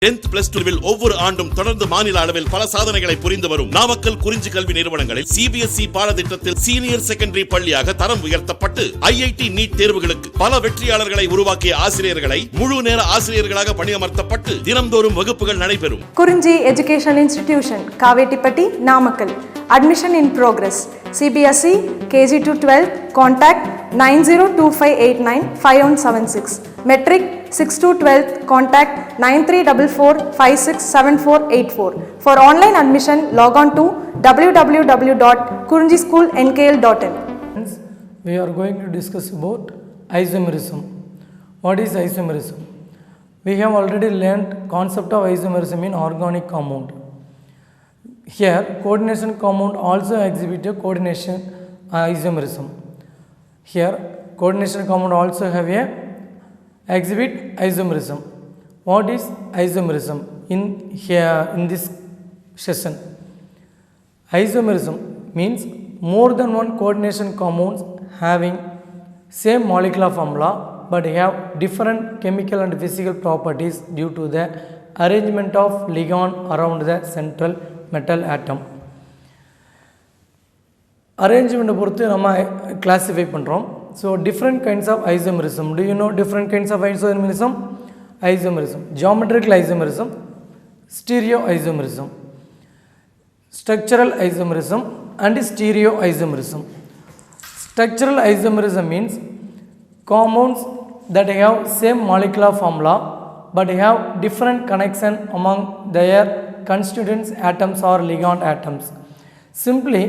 10th plus 12 ஒவ்வொரு ஆண்டும் தொடர்ந்து மாநில அளவில் பல சாதனைகளை புரிந்து வரும் நாமக்கல் குறிஞ்சி கல்வி நிறுவனங்களில் CBSE பாடத்திட்டத்தில் சீனியர் செகண்டரி பள்ளியாக தரம் உயர்த்தப்பட்டு IIT நீட் தேர்வுகளுக்கு பல வெற்றியாளர்களை உருவாக்கிய ஆசிரியர்களை முழு நேர ஆசிரியர்களாக பணியமர்த்தப்பட்டு தினம்தோறும் வகுப்புகள் நடைபெறும். குறிஞ்சி educational institution Kavettipatti Namakkal. Admission in progress. CBSE KG to 12 contact 9025895176. Metric 6 to 12 contact 9344567484. For online admission log on to www.kurinjischoolnkl.in. We are going to discuss about isomerism. What is isomerism? We have already learnt concept of isomerism in organic compound. Here coordination compound also exhibit a coordination isomerism. Here coordination compound also have a exhibit isomerism. What is isomerism in this session? Isomerism means more than one coordination compounds having same molecular formula but have different chemical and physical properties due to the arrangement of ligand around the central metal atom. Arrangement பொறுத்து நம்ம classify பண்றோம். So different kinds of isomerism. Do you know different kinds of isomerism? Isomerism, geometrical isomerism, stereo isomerism, structural isomerism and stereo isomerism. Structural isomerism means compounds that have same molecular formula but have different connection among their constituents atoms or ligand atoms. Simply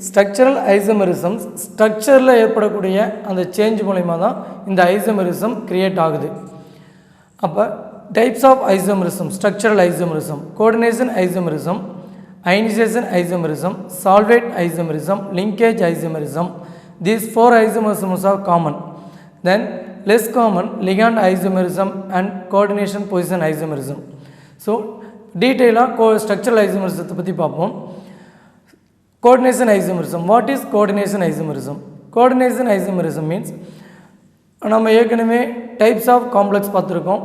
structural isomerisms structureல ஏற்படக்கூடிய அந்த change மூலமா தான் இந்த isomerism create ஆகுது. அப்ப types of isomerism, structural isomerism, coordination isomerism, ionization isomerism, solvate isomerism, linkage isomerism. These four isomerisms are common. Then less common ligand isomerism and coordination position isomerism. So டீட்டெயிலாக structural ஐசோமெரிசத்தை பற்றி பார்ப்போம். Coordination isomerism. What is coordination isomerism? Coordination isomerism means நம்ம ஏற்கனவே types of complex பார்த்துருக்கோம்.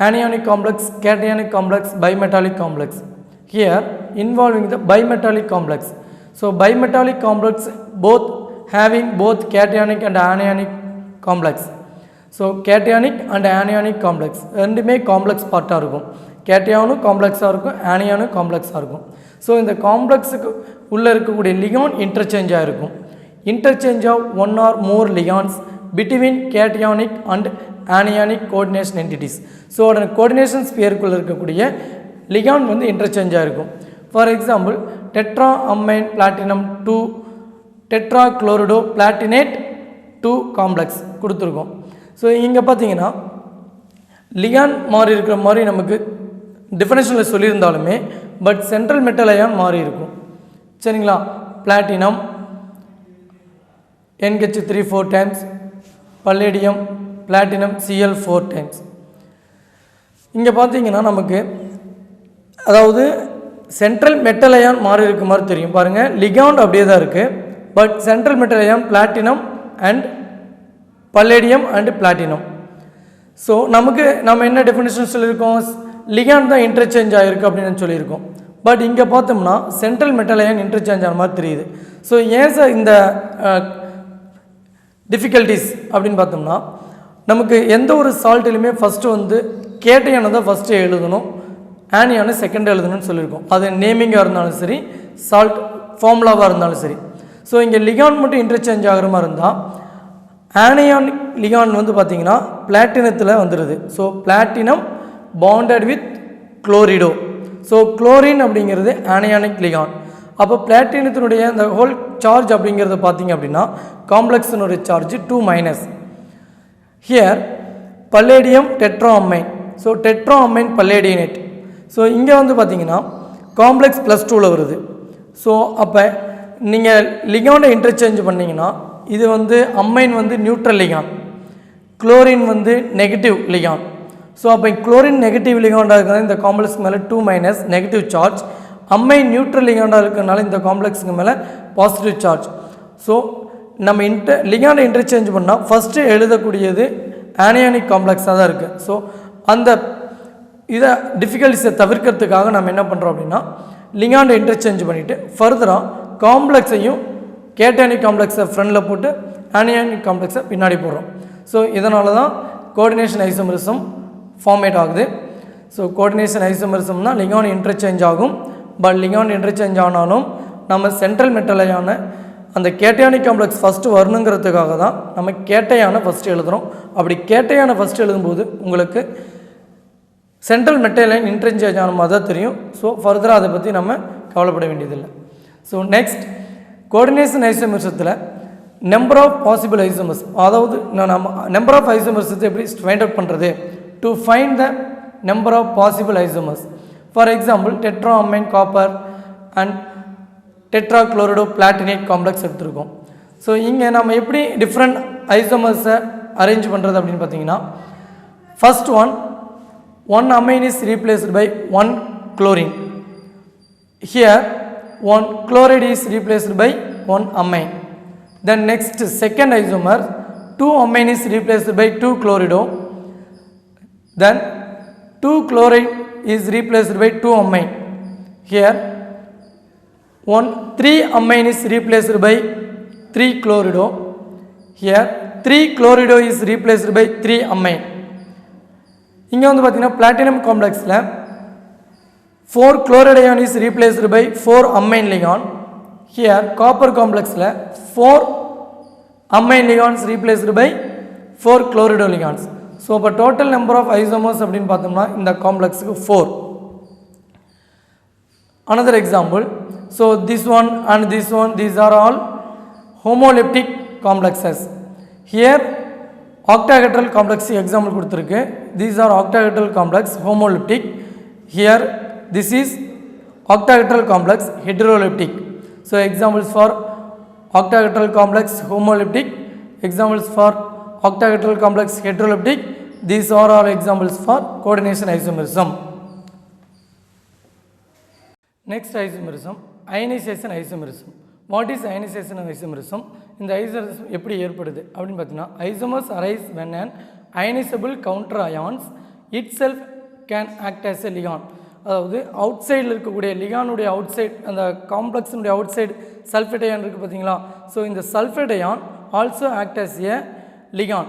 anionic complex, cationic complex, bimetallic complex. Here involving the bimetallic complex. So bimetallic complex both having both cationic and anionic complex. So cationic and anionic complex ரெண்டுமே complex பார்ட்டாக இருக்கும். கேட்டியானும் காம்ப்ளெக்ஸாக இருக்கும், ஆனியானும் காம்ப்ளெக்ஸாக இருக்கும். So இந்த காம்ப்ளெக்ஸுக்கு உள்ளே இருக்கக்கூடிய ligand இன்டர்சேஞ்சாக இருக்கும். Interchange of one or more ligands between cationic and anionic coordination entities. So அதோட கோஆர்டினேஷன் ஸ்பியருக்குள்ளே இருக்கக்கூடிய லிகான் வந்து இன்டர்சேஞ்சாக இருக்கும். For example tetra ammine platinum 2 tetra chlorido platinate 2 complex கொடுத்துருக்கோம். ஸோ இங்கே பார்த்தீங்கன்னா லிகான் மாறி இருக்கிற மாதிரி நமக்கு டெஃபினேஷனில் சொல்லியிருந்தாலுமே பட் சென்ட்ரல் மெட்டல் அயான் மாறி இருக்கும். சரிங்களா? Platinum NH3 4 times, palladium platinum Cl 4 times. இங்கே பார்த்தீங்கன்னா நமக்கு அதாவது சென்ட்ரல் மெட்டல் அயான் மாறி இருக்க மாதிரி தெரியும். பாருங்கள், லிகாண்ட் அப்படியே தான் இருக்குது but central metal ion platinum and palladium and platinum. So நம்ம என்ன டெஃபினேஷன் சொல்லியிருக்கோம்? லிகாண்ட் தான் இன்டர்சேஞ்ச் ஆகிருக்கு அப்படின்னு சொல்லியிருக்கோம். பட் இங்கே பார்த்தோம்னா சென்ட்ரல் மெட்டல் அயான் இன்டர்சேஞ்ச் ஆன மாதிரி தெரியுது. ஸோ ஏன் சார் இந்த டிஃபிகல்ட்டிஸ் அப்படின்னு பார்த்தோம்னா நமக்கு எந்த ஒரு சால்ட்லையுமே ஃபஸ்ட்டு வந்து கேட்டையானை தான் ஃபஸ்ட்டு எழுதணும், ஆனியான செகண்ட் எழுதணும்னு சொல்லியிருக்கோம். அது நேமிங்காக இருந்தாலும் சரி, சால்ட் ஃபார்முலாவாக இருந்தாலும் சரி. ஸோ இங்கே லிகாண்ட் மட்டும் இன்டர்சேஞ்ச் ஆகிற மாதிரி இருந்தால் ஆனியானிக் லிகாண்ட் வந்து பார்த்திங்கன்னா பிளாட்டினத்தில் வந்துடுது. So platinum bonded with chlorido. So chlorine அப்படிங்கிறது ஆனியானிக் லிகாண்ட். அப்போ பிளாட்டினத்தினுடைய அந்த ஹோல் சார்ஜ் அப்படிங்கிறத பார்த்திங்க அப்படின்னா காம்ப்ளெக்ஸினுடைய charge 2-. Here palladium tetra ammine. So tetra ammine palladate. So இங்கே வந்து பார்த்திங்கன்னா காம்ப்ளெக்ஸ் +2ல் வருது. ஸோ அப்போ நீங்கள் லிகாண்டை இன்டர்சேஞ்ச் பண்ணிங்கன்னா இது வந்து அம்மைன் வந்து நியூட்ரல் லிகாண்ட், குளோரின் வந்து நெகட்டிவ் லிகாண்ட். ஸோ அப்போ குளோரின் நெகட்டிவ் லிகாண்டாக இருக்கிறது இந்த காம்ப்ளெக்ஸ் மேலே 2- நெகட்டிவ் சார்ஜ், அம்மைன் நியூட்ரல் லிகாண்டாக இருக்கிறதுனால இந்த காம்ப்ளெக்ஸுக்கு மேலே பாசிட்டிவ் சார்ஜ். ஸோ நம்ம லிகாண்டை இன்டர்சேஞ்ச் பண்ணால் ஃபஸ்ட்டு எழுதக்கூடியது ஆனியானிக் காம்ப்ளெக்ஸாக தான் இருக்குது. ஸோ அந்த இதை டிஃபிகல்ட்டிஸை தவிர்க்கிறதுக்காக நம்ம என்ன பண்ணுறோம் அப்படின்னா லிகாண்டை இன்டர்சேஞ்ச் பண்ணிவிட்டு ஃபர்தராக காம்ப்ளெக்ஸையும் கேட்டயானிக் காம்ப்ளெக்ஸை ஃப்ரண்டில் போட்டு ஆனியானிக் காம்ப்ளெக்ஸை பின்னாடி போடுறோம். ஸோ இதனால தான் கோஆர்டினேஷன் ஐசோமரிசம் ஃபார்மேட் ஆகுது. ஸோ கோஆர்டினேஷன் ஐசோமரிசம்னா லிகாண்ட் இன்டர்சேஞ்ச் ஆகும். பட் லிகாண்ட் இன்டர்சேஞ்ச் ஆனாலும் நம்ம சென்ட்ரல் மெட்டலையான அந்த கேட்டயானிக் காம்ப்ளெக்ஸ் ஃபஸ்ட்டு வரணுங்கிறதுக்காக தான் நம்ம கேட்டையான ஃபஸ்ட்டு எழுதுகிறோம். அப்படி கேட்டையான ஃபஸ்ட்டு எழுதும்போது உங்களுக்கு சென்ட்ரல் மெட்டலைன் இன்டர்சேஞ்ச் ஆன மாதிரி தான் தெரியும். ஸோ ஃபர்தராக அதை பற்றி நம்ம கவலைப்பட வேண்டியதில்லை. ஸோ நெக்ஸ்ட் கோஆர்டினேஷன் ஐசோமரிசத்தில் நம்பர் ஆஃப் பாசிபிள் ஐசோமர்ஸ், அதாவது நம்ம நம்பர் ஆஃப் ஐசோமர்ஸை எப்படி ஃபைண்ட் அவுட் பண்ணுறது to find the number of possible isomers. For example tetraammine copper and tetrachlorido platinate complex எடுத்திருக்கோம். ஸோ இங்கே நம்ம எப்படி டிஃப்ரெண்ட் ஐசோமர்ஸை அரேஞ்ச் பண்ணுறது அப்படின்னு பார்த்தீங்கன்னா first one amine is replaced by one chlorine. Here one chloride is replaced by one amine. Then next second isomer, two amine is replaced by two chlorido. Then two chloride is replaced by two amine. Here three amine is replaced by three chlorido. Here three chlorido is replaced by three amine. இங்கே வந்து பார்த்தீங்கன்னா platinum காம்ப்ளெக்ஸில் 4 chloride ion is replaced by 4 amine ligand. Here copper complexல 4 amine ligands replaced by 4 chlorido ligands. So இப்போ total number of isomers அப்படின்னு பார்த்தோம்னா இந்த காம்ப்ளெக்ஸுக்கு 4. Another example, so this one and this one, these are all homoleptic complexes. Here octahedral complex example கொடுத்திருக்கு. These are octahedral complex homoleptic. Here this is octahedral complex heteroleptic. So examples for octahedral complex homoleptic, examples for octahedral complex heteroleptic. These are all examples for coordination isomerism. Next isomerism, ionization isomerism. What is ionization and isomerism? இந்த isomerism எப்படி ஏற்படுது அப்படின்னு பார்த்தீங்கன்னா isomers arise when and ionizable counter ions itself can act as a ligand. அதாவது அவுட் சைடில் இருக்கக்கூடிய லிகானுடைய அவுட் சைட், அந்த காம்ப்ளெக்ஸினுடைய அவுட் சைடு சல்ஃபேட் அயான் இருக்குது பார்த்தீங்களா? ஸோ இந்த sulphate ion also act as a ligand.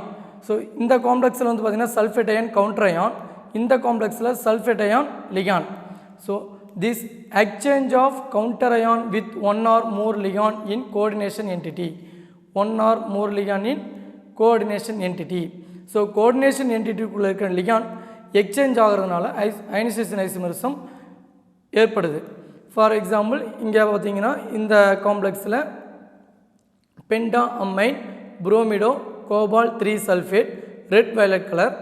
So இந்த காம்ப்ளெக்ஸில் வந்து பார்த்திங்கன்னா சல்ஃபேட் அயான் கவுண்டர் அயான், இந்த காம்ப்ளெக்ஸில் sulphate ion ligand. So this exchange of counter ion with one or more ligand in coordination entity, one or more ligand in coordination entity. So coordination entity குள்ள இருக்கிற ligand exchange ஆகிறதுனால ionization isomerism ஏற்படுது. For example இங்கே பார்த்தீங்கன்னா இந்த காம்ப்ளெக்ஸில் penta amine bromido cobalt 3 sulphate red violet colour,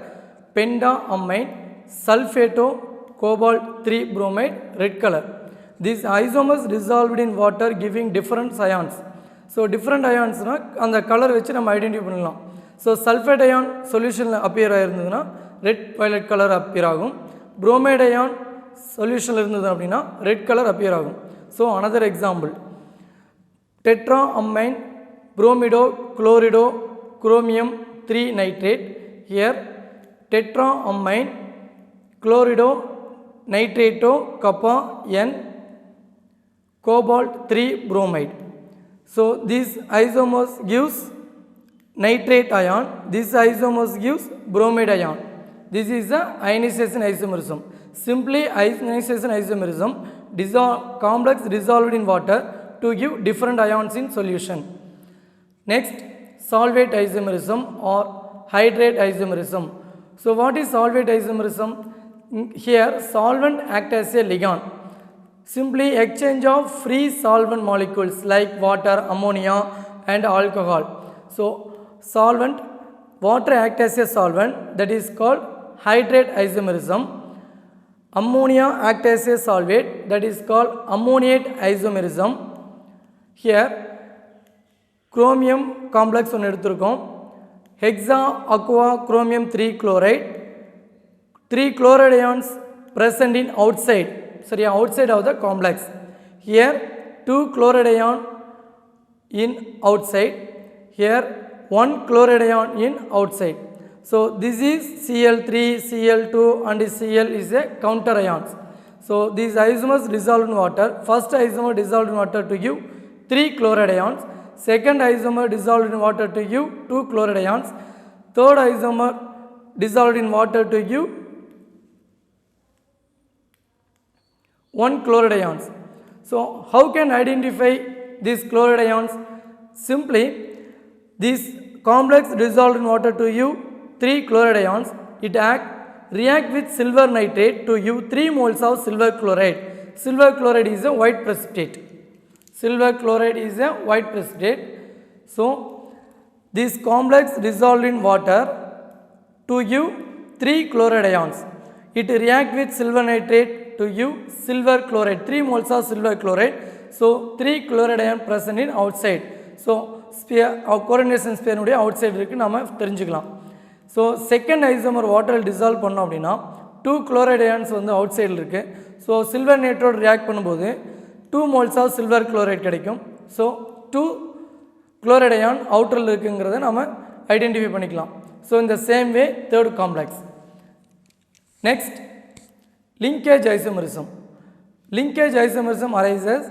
penta amine சல்ஃபேட்டோ cobalt 3 bromide red color. These isomers dissolved in water giving different ions. So different ions na அந்த colour வச்சு நம்ம identify பண்ணலாம். ஸோ சல்ஃபேட் அயான் சொல்யூஷனில் appear ஆகிருந்ததுன்னா red violet colour appear ஆகும். Bromide ion சொல்யூஷனில் இருந்தது அப்படின்னா ரெட் கலர் அப்பியர் ஆகும். So another example, tetra amine bromido chlorido chromium 3 nitrate. Here tetra amine chlorido nitrato kappa n cobalt 3 bromide. So this isomers gives nitrate ion, this isomers gives bromide ion. This is the ionization isomerism. Simply ionization isomerism, complex dissolved in water to give different ions in solution. Next, solvate isomerism or hydrate isomerism. So what is solvate isomerism? Here solvent act as a ligand. Simply exchange of free solvent molecules like water, ammonia and alcohol. So solvent, water act as a solvent, that is called hydrate isomerism. Ammonia act as a solvate, that is called ammoniate isomerism. Here chromium complex ஒன்று எடுத்திருக்கோம், hexa aqua chromium 3 chloride, 3 chloride ions present in outside, sorry, outside of the complex. Here 2 chloride ion in outside, here 1 chloride ion in outside. So this is Cl3, Cl2 and Cl is a counter ions. So these isomers dissolved in water. First isomer dissolved in water to give 3 chloride ions. Second isomer dissolved in water to give 2 chloride ions. Third isomer dissolved in water to give 1 chloride ions. So how can identify these chloride ions? Simply this complex dissolved in water to give 3 chloride ions. It react with silver nitrate to give 3 moles of silver chloride. Silver chloride is a white precipitate. Silver chloride is a white precipitate. So this complex dissolved in water to give 3 chloride ions. It react with silver nitrate to give silver chloride, 3 moles of silver chloride. So 3 chloride ion present in outside. So sphere our coordination sphere உடைய outside இருக்கு நாம தெரிஞ்சுக்கலாம். So second isomer water dissolve பண்ணோம் அப்படினா 2 chloride ions வந்து outside இருக்கு. So silver nitrate react பண்ணும்போது 2 moles of silver chloride கிடைக்கும். So 2 chloride ion outer இருக்குங்கிறதை நாம ஐடென்டிஃபை பண்ணிக்கலாம். So in the same way third complex. Next, linkage isomerism. Linkage isomerism arises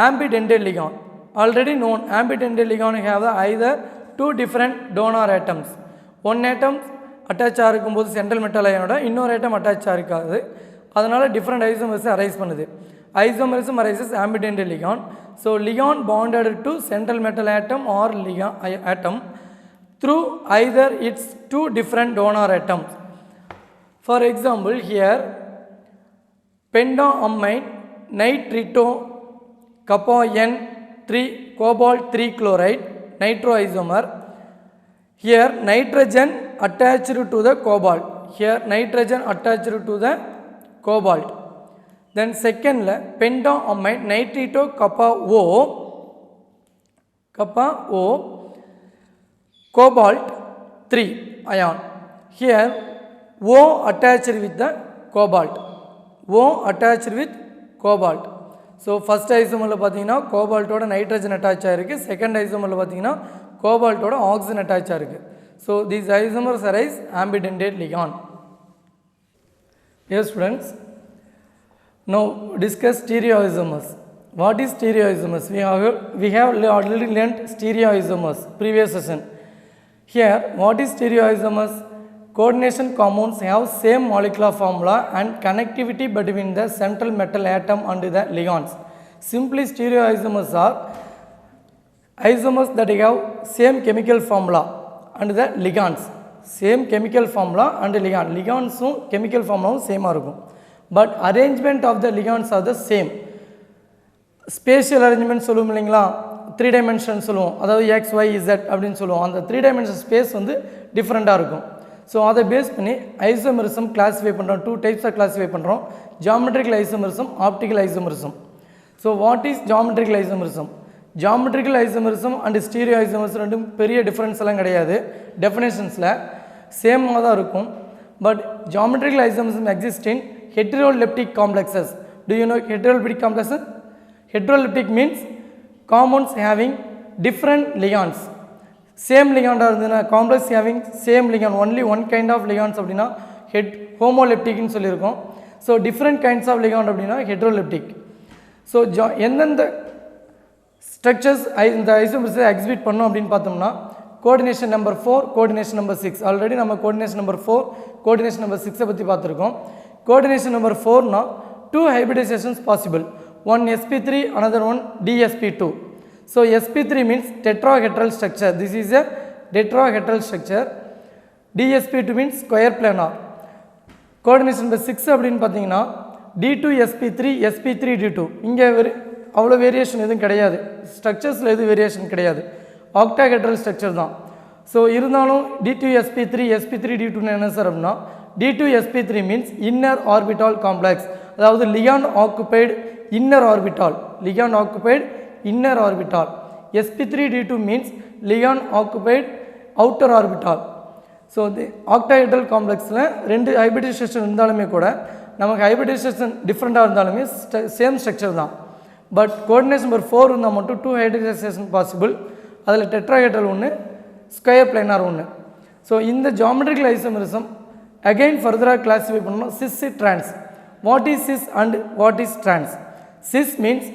ambidentate ligand. Already known, ambidentate ligand have either 2 different donor atoms. One atom attach ஆகும்போது central metal ion இன்னொரு atom attach ஆகாது. அதனால different isomers arise பண்ணுது. Isomerism arises ambidentate ligand. So ligand bonded to central metal atom or ligand atom through either its 2 different donor atoms. For example, here pentamine nitrito kappa N3 cobalt 3 chloride nitroisomer. Here nitrogen attached to the cobalt. Here nitrogen attached to the cobalt. Then second pentamine nitrito kappa O cobalt 3 ion. Here O attached with the cobalt. O attached with cobalt. So first isomer la pathina cobalt oda nitrogen attach ஆயிருக்கு. Second isomer la pathina cobalt oda oxygen attach ஆயிருக்கு. So these isomers arise ambidentate ligand. Yes students, now discuss stereoisomers. What is stereoisomers? We have already learnt stereoisomers previous session. Here what is stereoisomers? Coordination compounds have same molecular formula and connectivity between the central metal atom and the ligands. Simply stereoisomers are isomers that have same chemical formula and the ligands. Same chemical formula and ligand. Ligands chemical formula same ஆகும். But arrangement of the ligands are the same. Spatial arrangement சொல்லுவோம் இல்லைங்களா, 3 dimension சொல்லுவோம், அதாவது x y z அப்படின்னு சொல்லுவோம். அந்த 3 dimension space வந்து டிஃப்ரெண்ட்டாக இருக்கும். ஸோ அதை பேஸ் பண்ணி ஐசோமெரிசம் கிளாஸிஃபை பண்ணுறோம். 2 டைப்ஸாக கிளாஸிஃபை பண்ணுறோம். Geometrical isomerism, optical isomerism. So what is geometrical isomerism? Geometrical isomerism and stereo isomerism ரெண்டும் பெரிய டிஃப்ரென்ஸ் எல்லாம் கிடையாது. டெஃபினேஷன்ஸில் சேமாக தான் இருக்கும். But geometrical isomerism exist in heteroleptic complexes. To you know heteroleptic complexes? Heteroleptic means compounds having different ligands. Same ligand இருந்ததுனா complex having same ligand, only one kind of ligands அப்படினா homoleptic ன்னு சொல்லிருக்கோம். So different kinds of ligand அப்படினா heteroleptic. So எந்தெந்த structures இந்த isomers exhibit பண்ணோம் அப்படினு பார்த்தோம்னா coordination number 4, coordination number 6. Already நம்ம coordination number 4, coordination number 6 பத்தி பார்த்திருக்கோம். Coordination number 4 னா 2 hybridizations possible. One sp3, another one dsp2. So sp3 means tetrahedral structure. This is a tetrahedral structure. dsp2 means square planar. Coordination number 6 அப்படினு பாத்தீங்கன்னா d2 sp3 sp3 d2. இங்க அவ்வளவு variation எதுவும் கிடையாது. ஸ்ட்ரக்சர்ஸ்ல எதுவும் வேரியேஷன் கிடையாது. Octahedral structure தான். So இருந்தாலும் d2 sp3 sp3 d2 என்ன சார் அப்படின்னா d2 sp3 means inner orbital complex. அதாவது ligand occupied inner orbital. Ligand occupied inner orbital. sp3 d2 means ligand occupied outer orbital. So the octahedral complexல ரெண்டு hybridization இருந்தாலுமே கூட நமக்கு hybridization டிஃப்ரெண்டாக இருந்தாலுமே same structure தான். பட் கோஆர்டினேஷன் நம்பர் 4 இருந்தால் மட்டும் 2 hybridization பாசிபிள். அதில் டெட்ராஹெட்ரல் ஒன்று, ஸ்கொயர் பிளைனார் ஒன்று. ஸோ இந்த ஜாமெட்ரிக்கல் ஐசோமரிசம் அகைன் ஃபர்தராக கிளாஸிஃபை பண்ணணும் cis trans. What is cis and what is trans? Cis means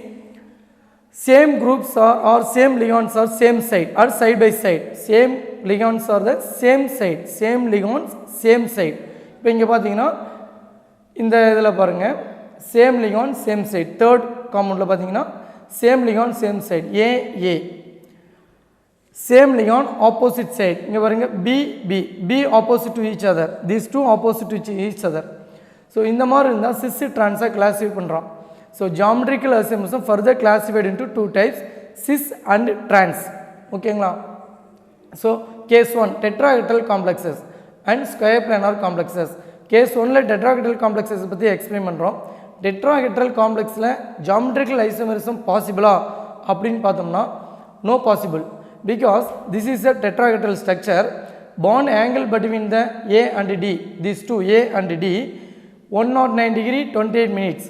same groups or same ligands are same side or side by side. Same ligands are the same side. Same ligands same side. இப்போ இங்கே பார்த்தீங்கன்னா இந்த இதில் பாருங்கள் same ligand same side. Third காம்பவுண்டில் பார்த்தீங்கன்னா same ligand same side A. Same ligand opposite side. இங்கே பாருங்கள் B opposite to each other. These two opposite to each other. So இந்த மாதிரி இருந்தால் சிஸ் ட்ரான்ஸாக கிளாஸிஃபை பண்ணுறோம். So geometrical isomerism further classified into two types, cis and trans. ஓகேங்களா? So case 1 tetrahedral complexes and square planar complexes. Case 1ல tetrahedral complexes பற்றி explain பண்ணுறோம். tetrahedral complexல geometrical isomerism பாசிபிளா அப்படின்னு பார்த்தோம்னா no possible, because this is a tetrahedral structure. Bond angle between the A and D, these two A and D, 109 degree 28 minutes.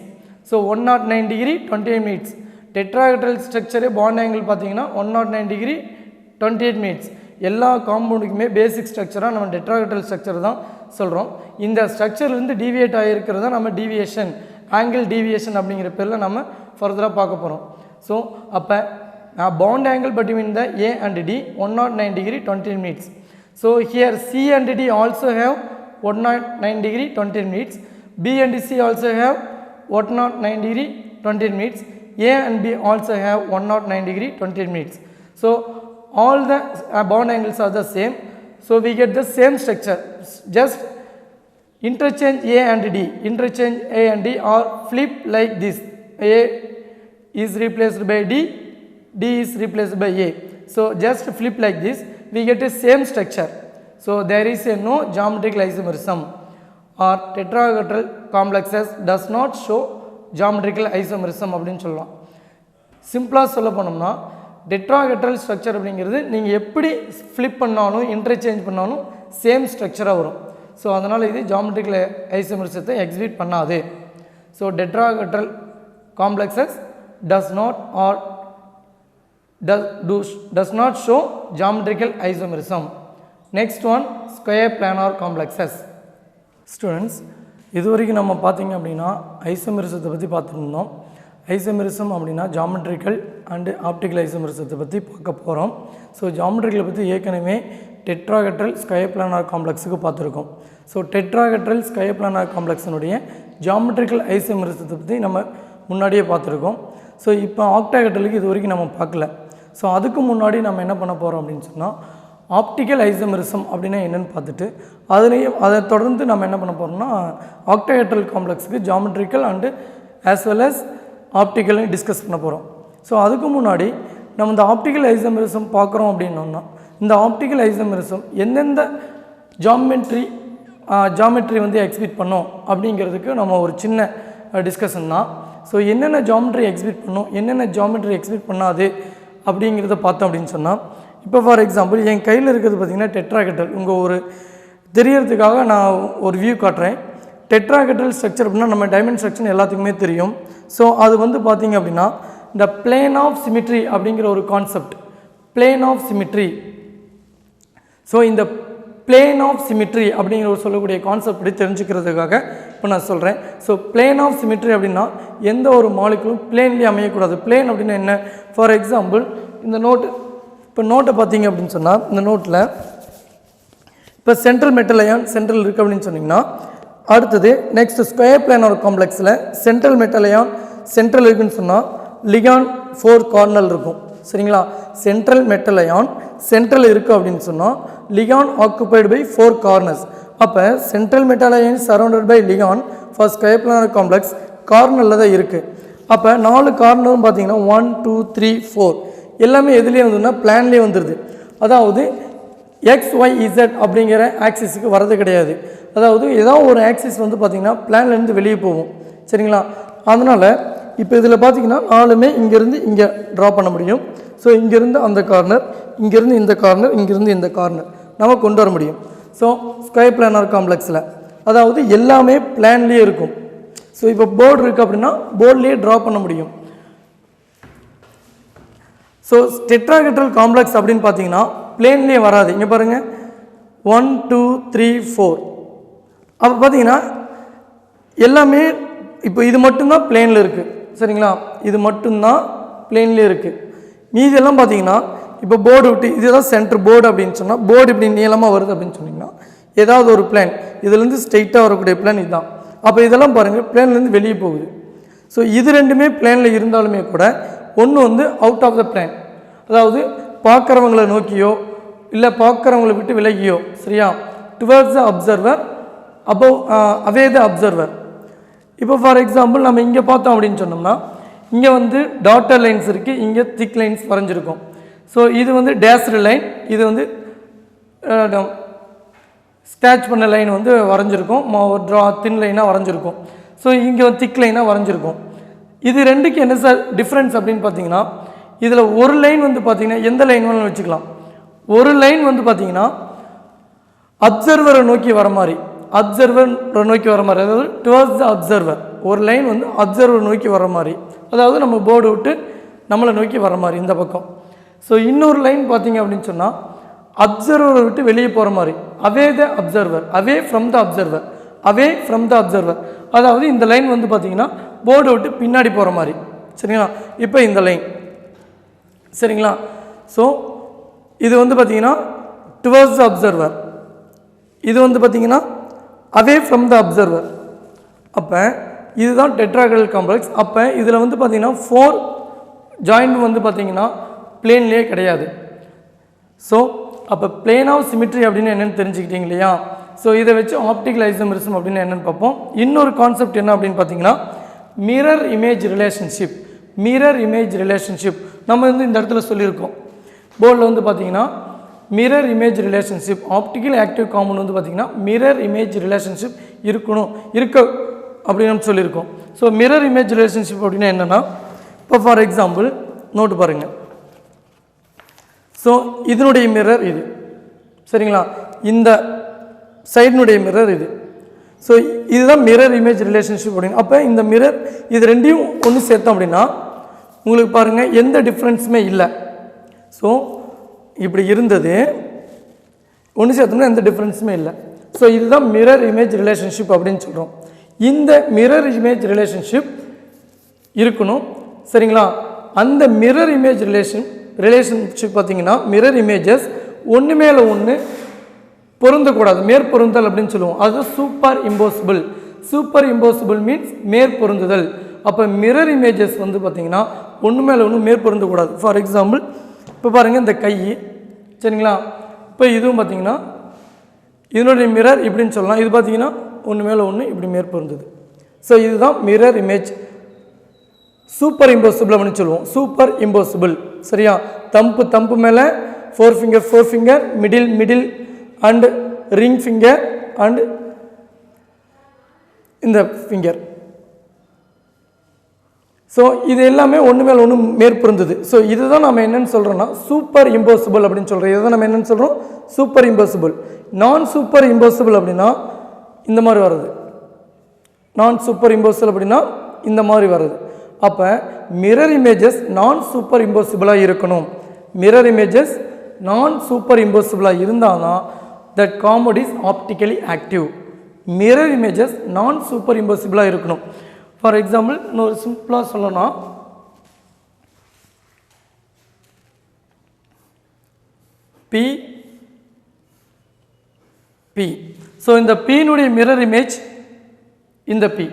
So 109 degree 28 minutes. Tetrahedral structure bond angle பார்த்தீங்கன்னா 109 degree 28 minutes. எல்லா காம்பவுண்டுக்குமே பேசிக் ஸ்ட்ரக்சராக நம்ம tetrahedral structure தான் சொல்கிறோம். இந்த ஸ்ட்ரக்சர்லேருந்து deviate ஆகிருக்கிறத நம்ம deviation, angle deviation அப்படிங்கிற பேரில் நம்ம ஃபர்தராக பார்க்க போகிறோம். ஸோ அப்போ bond angle between the A and D 109 degree 28 minutes. So here C and D also have 109 degree 28 minutes. B and C also have 109 degree 28 minutes. A and B also have 109 degree 28 minutes. So all the bond angles are the same. So we get the same structure. Just interchange A and D. Interchange A and D or flip like this. A is replaced by D. D is replaced by A. So just flip like this. We get a same structure. So there is a no geometrical isomerism or tetrahedral complexes does not show geometrical isomerism அப்படின்னு சொல்லலாம். சிம்பிளாக சொல்ல போனோம்னா tetrahedral structure அப்படிங்கிறது நீங்கள் எப்படி flip பண்ணாலும் interchange பண்ணாலும் சேம் ஸ்ட்ரக்சராக வரும். ஸோ அதனால் இது ஜாமெட்ரிக்கல் ஐசோமெரிசத்தை எக்ஸிபிட் பண்ணாது. So tetrahedral complexes does not show geometrical isomerism. Next one, square planar complexes. Students, இது வரைக்கும் நம்ம பார்த்திங்க அப்படின்னா ஐசோமெரிசத்தை பற்றி பார்த்துருந்தோம். ஐசோமெரிசம் அப்படின்னா ஜாமெட்ரிக்கல் அண்டு ஆப்டிக்கல் ஐசோமெரிசத்தை பற்றி பார்க்க போகிறோம். ஸோ ஜாமெட்ரிக்கலை பற்றி ஏற்கனவே டெட்ராஹெட்ரல் ஸ்கொயர் பிளானார் காம்ப்ளெக்ஸுக்கு பார்த்துருக்கோம். So tetrahedral square planar காம்ப்ளெக்ஸினுடைய geometrical ஐசோமெரிசத்தை பற்றி நம்ம முன்னாடியே பார்த்துருக்கோம். ஸோ இப்போ ஆக்டாஹெட்ரலுக்கு இது வரைக்கும் நம்ம பார்க்கல. ஸோ அதுக்கு முன்னாடி நம்ம என்ன பண்ண போகிறோம் அப்படின்னு சொன்னால் ஆப்டிக்கல் ஐசோமெரிசம் அப்படின்னா என்னென்னு பார்த்துட்டு அதை தொடர்ந்து நம்ம என்ன பண்ண போகிறோம்னா ஆக்டாஹெட்ரல் காம்ப்ளெக்ஸுக்கு geometrical and as well as ஆப்டிக்கல்னு டிஸ்கஸ் பண்ண போகிறோம். ஸோ அதுக்கு முன்னாடி நம்ம இந்த ஆப்டிக்கல் ஐசோமெரிசம் பார்க்குறோம் அப்படின்னோம்னா இந்த ஆப்டிக்கல் ஐசோமெரிசம் எந்தெந்த ஜாமெட்ரி வந்து எக்ஸிபிட் பண்ணோம் அப்படிங்கிறதுக்கு நம்ம ஒரு சின்ன டிஸ்கஷன் தான். ஸோ என்னென்ன ஜாமெட்ரி எக்ஸிபிட் பண்ணோம், என்னென்ன ஜாமெட்ரி எக்ஸிபிட் பண்ணாது அப்படிங்கிறத பார்த்தோம் அப்படின்னு சொன்னால், இப்போ ஃபார் எக்ஸாம்பிள் என் கையில் இருக்கிறது பார்த்திங்கன்னா டெட்ராஹெட்ரல். உங்கள் ஒரு தெரியறதுக்காக நான் ஒரு வியூ காட்டுறேன். டெட்ராஹெட்ரல் ஸ்ட்ரக்சர் அப்படின்னா நம்ம டைமண்ட் ஸ்ட்ரக்சர் எல்லாத்துக்குமே தெரியும். ஸோ அது வந்து பார்த்திங்க அப்படின்னா இந்த பிளேன் ஆஃப் சிமிட்ரி அப்படிங்கிற ஒரு concept, plane of symmetry. So இந்த பிளேன் ஆஃப் சிமிட்ரி அப்படிங்கிற ஒரு சொல்லக்கூடிய கான்செப்ட் படி தெரிஞ்சுக்கிறதுக்காக இப்போ நான் சொல்கிறேன். ஸோ பிளேன் ஆஃப் சிமிட்ரி அப்படின்னா எந்த ஒரு மாலிகுலும் பிளேன்லேயே அமையக்கூடாது. பிளேன் அப்படின்னா என்ன? ஃபார் எக்ஸாம்பிள் இந்த நோட்டை பார்த்தீங்க அப்படின்னு சொன்னால் இந்த நோட்டில் இப்போ சென்ட்ரல் மெட்டல் அயான் சென்ட்ரல் இருக்குது அப்படின்னு சொன்னிங்கன்னா, அடுத்தது நெக்ஸ்ட் ஸ்கொயர் பிளானார் காம்ப்ளெக்ஸில் சென்ட்ரல் மெட்டல் அயான் சென்ட்ரல் இருக்குதுன்னு சொன்னால் லிகான் 4 கார்னர் இருக்கும். சரிங்களா? சென்ட்ரல் மெட்டல் அயான் சென்ட்ரல் இருக்குது அப்படின்னு சொன்னால் லிகான் ஆக்குபைடு பை 4 கார்னர்ஸ். அப்போ central metal ion surrounded by ligand for square planar complex கார்னரில் தான் இருக்குது. அப்போ 4 கார்னரும் பார்த்தீங்கன்னா 1 2 3 4 எல்லாமே எதுலேயே வந்துன்னா பிளான்லேயே வந்துடுது. அதாவது XYZ அப்படிங்கிற ஆக்சிஸுக்கு வரது கிடையாது. அதாவது ஏதாவது ஒரு ஆக்சிஸ் வந்து பார்த்திங்கன்னா பிளான்லேருந்து வெளியே போகும். சரிங்களா? அதனால் இப்போ இதில் பார்த்திங்கன்னா 4மே இங்கேருந்து இங்கே ட்ரா பண்ண முடியும். ஸோ இங்கேருந்து அந்த கார்னர், இங்கேருந்து இந்த கார்னர், இங்கேருந்து இந்த கார்னர் நம்ம கொண்டு வர முடியும். ஸோ ஸ்கொயர் பிளானார் காம்ப்ளெக்ஸில் அதாவது எல்லாமே பிளான்லேயே இருக்கும். ஸோ இப்போ போர்டு இருக்குது அப்படின்னா போர்ட்லேயே ட்ரா பண்ண முடியும். ஸோ டெட்ராஹெட்ரல் காம்ப்ளெக்ஸ் அப்படின்னு பார்த்தீங்கன்னா பிளேன்லேயே வராது. இங்கே பாருங்கள், 1 2 3 4. அப்போ பார்த்தீங்கன்னா எல்லாமே இப்போ இது மட்டும்தான் பிளேனில் இருக்குது. சரிங்களா, இது மட்டும்தான் பிளேன்லேயே இருக்குது. மீதெல்லாம் பார்த்தீங்கன்னா இப்போ போர்டு விட்டு இதுதான் சென்டர் போர்டு அப்படின்னு சொன்னால் போர்டு இப்படி நீளமாக வருது அப்படின்னு சொன்னிங்கன்னா ஏதாவது ஒரு பிளான் இதுலேருந்து ஸ்ட்ரெயிட்டாக வரக்கூடிய பிளான் இதுதான். அப்போ இதெல்லாம் பாருங்கள் பிளேன்லேருந்து வெளியே போகுது. ஸோ இது ரெண்டுமே பிளேனில் இருந்தாலுமே கூட ஒன்று வந்து அவுட் ஆஃப் த பிளான், அதாவது பார்க்குறவங்களை நோக்கியோ இல்லை பார்க்குறவங்களை விட்டு விலகியோ, சரியா, towards the observer above away the observer. இப்போ ஃபார் எக்ஸாம்பிள் நம்ம இங்கே பார்த்தோம் அப்படின்னு சொன்னோம்னா இங்கே வந்து டாட்டர் லைன்ஸ் இருக்குது, இங்கே திக் லைன்ஸ் வரைஞ்சிருக்கும். ஸோ இது வந்து டேஸ்டு லைன், இது வந்து ஸ்கேட்ச் பண்ண லைன் வந்து வரைஞ்சிருக்கும், தின் லைனாக வரைஞ்சிருக்கும். ஸோ இங்கே வந்து திக் லைனாக வரைஞ்சிருக்கும். இது ரெண்டுக்கு என்ன சார் டிஃப்ரென்ஸ் அப்படின்னு பார்த்தீங்கன்னா இதில் ஒரு லைன் வந்து பார்த்தீங்கன்னா எந்த லைன் வேணும்னு வச்சுக்கலாம். ஒரு லைன் வந்து பார்த்தீங்கன்னா அப்சர்வரை நோக்கி வர மாதிரி, அப்சர்வரை நோக்கி வர மாதிரி, அதாவது டுவர்ட்ஸ் த அப்சர்வர். ஒரு லைன் வந்து அப்சர்வர் நோக்கி வர மாதிரி, அதாவது நம்ம போர்டு விட்டு நம்மளை நோக்கி வர மாதிரி இந்த பக்கம். ஸோ இன்னொரு லைன் பார்த்தீங்க அப்படின்னு சொன்னால் அப்சர்வரை விட்டு வெளியே போகிற மாதிரி, away the observer, away from the observer, away from the observer. அதாவது இந்த லைன் வந்து பார்த்தீங்கன்னா போர்டு விட்டு பின்னாடி போகிற மாதிரி. சரிங்களா, இப்போ இந்த லைன், சரிங்களா. ஸோ இது வந்து பார்த்தீங்கன்னா டுவர்ட்ஸ் த அப்சர்வர், இது வந்து பார்த்தீங்கன்னா அவே ஃப்ரம் த அப்சர்வர். அப்போ இதுதான் டெட்ராஹெட்ரல் காம்ப்ளெக்ஸ். அப்போ இதில் வந்து பார்த்தீங்கன்னா 4 ஜாயிண்ட் வந்து பார்த்தீங்கன்னா பிளேன்லேயே கிடையாது. ஸோ அப்போ பிளேன் ஆஃப் சிமிட்ரி அப்படின்னு என்னென்னு தெரிஞ்சுக்கிட்டீங்க இல்லையா. ஸோ இதை வச்சு ஆப்டிக்கல் ஐசோமெரிசம் அப்படின்னு என்னென்னு பார்ப்போம். இன்னொரு கான்செப்ட் என்ன அப்படின்னு பார்த்தீங்கன்னா mirror image relationship. Mirror image relationship நம்ம வந்து இந்த இடத்துல சொல்லியிருக்கோம். போர்டில் வந்து பார்த்தீங்கன்னா mirror image relationship, optical active compound வந்து பார்த்தீங்கன்னா மிரர் இமேஜ் ரிலேஷன்ஷிப் இருக்க அப்படின்னு நம்ம சொல்லியிருக்கோம். ஸோ மிரர் இமேஜ் ரிலேஷன்ஷிப் அப்படின்னா என்னென்னா இப்போ ஃபார் எக்ஸாம்பிள் நோட்டு பாருங்கள். ஸோ இதனுடைய மிரர் இது, சரிங்களா, இந்த சைடினுடைய மிரர் இது. ஸோ இதுதான் மிரர் இமேஜ் ரிலேஷன்ஷிப் அப்படின்னு. அப்போ இந்த மிரர் இது ரெண்டையும் ஒன்று சேர்த்தோம் அப்படின்னா உங்களுக்கு பாருங்கள் எந்த டிஃப்ரென்ஸுமே இல்லை. ஸோ இப்படி இருந்தது ஒன்று சேர்த்தோம்னா எந்த டிஃப்ரென்ஸுமே இல்லை. ஸோ இதுதான் மிரர் இமேஜ் ரிலேஷன்ஷிப் அப்படின்னு சொல்கிறோம். இந்த மிரர் இமேஜ் ரிலேஷன்ஷிப் இருக்கணும், சரிங்களா. அந்த மிரர் இமேஜ் ரிலேஷன்ஷிப் பார்த்தீங்கன்னா மிரர் இமேஜஸ் ஒன்று மேலே ஒன்று பொருந்தக்கூடாது, மேற்பொருந்தல் அப்படின்னு சொல்லுவோம். அது superimposable. Superimposable means மேற்பொருந்துதல். அப்போ மிரர் இமேஜஸ் வந்து பார்த்தீங்கன்னா ஒன்று மேலே ஒன்று மேற்பொருந்தக்கூடாது. ஃபார் எக்ஸாம்பிள் இப்போ பாருங்கள் இந்த கை, சரிங்களா. இப்போ இதுவும் பார்த்தீங்கன்னா இதனுடைய மிரர் இப்படின்னு சொல்லலாம். இது பார்த்தீங்கன்னா ஒன்று மேலே ஒன்று இப்படி மேற்பொருந்தது. ஸோ இதுதான் மிரர் இமேஜ். சூப்பர் இம்போசிபிள் அப்படின்னு சொல்லுவோம். சூப்பர் இம்போசிபிள், சரியா. தம்பு மேலே 4 finger, middle and ring finger and இந்த ஃபிங்கர். ஸோ இது எல்லாமே ஒன்று மேலே ஒன்று மேற்பொருந்தது. ஸோ இதுதான் நம்ம என்னென்னு சொல்கிறோன்னா சூப்பர் இம்போசிபிள் அப்படின்னு சொல்கிறோம். இதுதான் நம்ம என்னென்னு சொல்கிறோம் சூப்பர் இம்போசிபிள். நான் சூப்பர் இம்போசிபிள் அப்படின்னா இந்த மாதிரி வருது. நான் சூப்பர் இம்போசிபிள் அப்படின்னா இந்த மாதிரி வருது. அப்போ மிரர் இமேஜஸ் நான் சூப்பர் இம்போசிபிளாக இருக்கணும். மிரர் இமேஜஸ் நான் சூப்பர் இம்போசிபிளாக இருந்தால் தான் that compound is optically active. Mirror images non சூப்பர் இம்போசிபிளாக இருக்கணும். ஃபார் எக்ஸாம்பிள் இன்னொரு சிம்பிளாக சொல்லணும்னா பி. ஸோ இந்த பீனுடைய மிரர் இமேஜ் இந்த பி,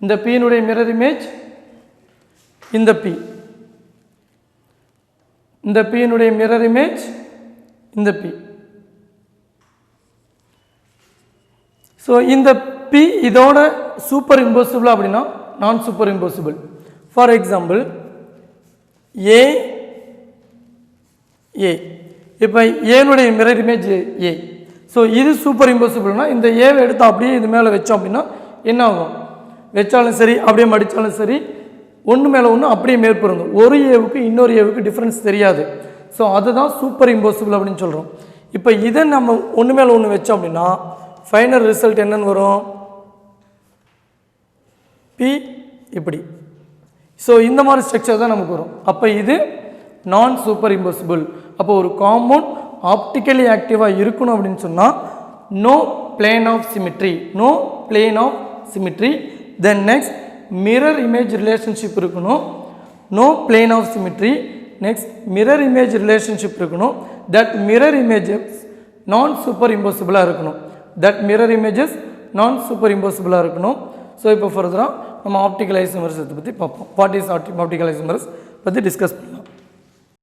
இந்த பீனுடைய மிரர் இமேஜ் இந்த பி, இந்த பீனுடைய மிரர் இமேஜ் இந்த பி. ஸோ இந்த பி இதோட சூப்பர் இம்போசிபிள் அப்படின்னா நான் super impossible. For example A, இப்போ ஏனுடைய மிரர் இமேஜ் ஏ. ஸோ இது சூப்பர் இம்போசிபிள்னா இந்த ஏவை எடுத்து அப்படியே இது மேலே வச்சோம் அப்படின்னா என்ன ஆகும், வச்சாலும் சரி அப்படியே மடித்தாலும் சரி ஒன்று மேலே ஒன்று அப்படியே மேற்பொருந்தும். ஒரு ஏவுக்கு இன்னொரு ஏவுக்கு டிஃப்ரென்ஸ் தெரியாது. ஸோ அதுதான் சூப்பர் இம்போசிபிள் அப்படின்னு சொல்கிறோம். இப்போ இதை நம்ம ஒன்று மேலே ஒன்று வச்சோம் அப்படின்னா ஃபைனல் ரிசல்ட் என்னன்னு வரும், பி இப்படி. ஸோ இந்த மாதிரி ஸ்ட்ரக்சர் தான் நமக்கு வரும். அப்போ இது நான் சூப்பர் இம்போசிபிள். அப்போ ஒரு காம்பவுண்ட் ஆப்டிக்கலி ஆக்டிவாக இருக்கணும் அப்படின்னு சொன்னால் no plane of symmetry, no plane of symmetry. Then next mirror image relationship இருக்கணும், no plane of symmetry. Next mirror image relationship இருக்கணும், தட் மிரர் இமேஜஸ் நான் சூப்பர் இம்போசிபிளாக இருக்கணும், தட் மிரர் இமேஜஸ் நான் சூப்பர் இம்போசிபிளாக இருக்கணும். ஸோ இப்போ ஃபர்தராக நம்ம ஆப்டிக்கல் ஐசோமர்ஸ் பற்றி பார்ப்போம். வாட் இஸ் ஆப்டிக்கல் ஐசோமர்ஸ் பற்றி டிஸ்கஸ் பண்ணலாம்.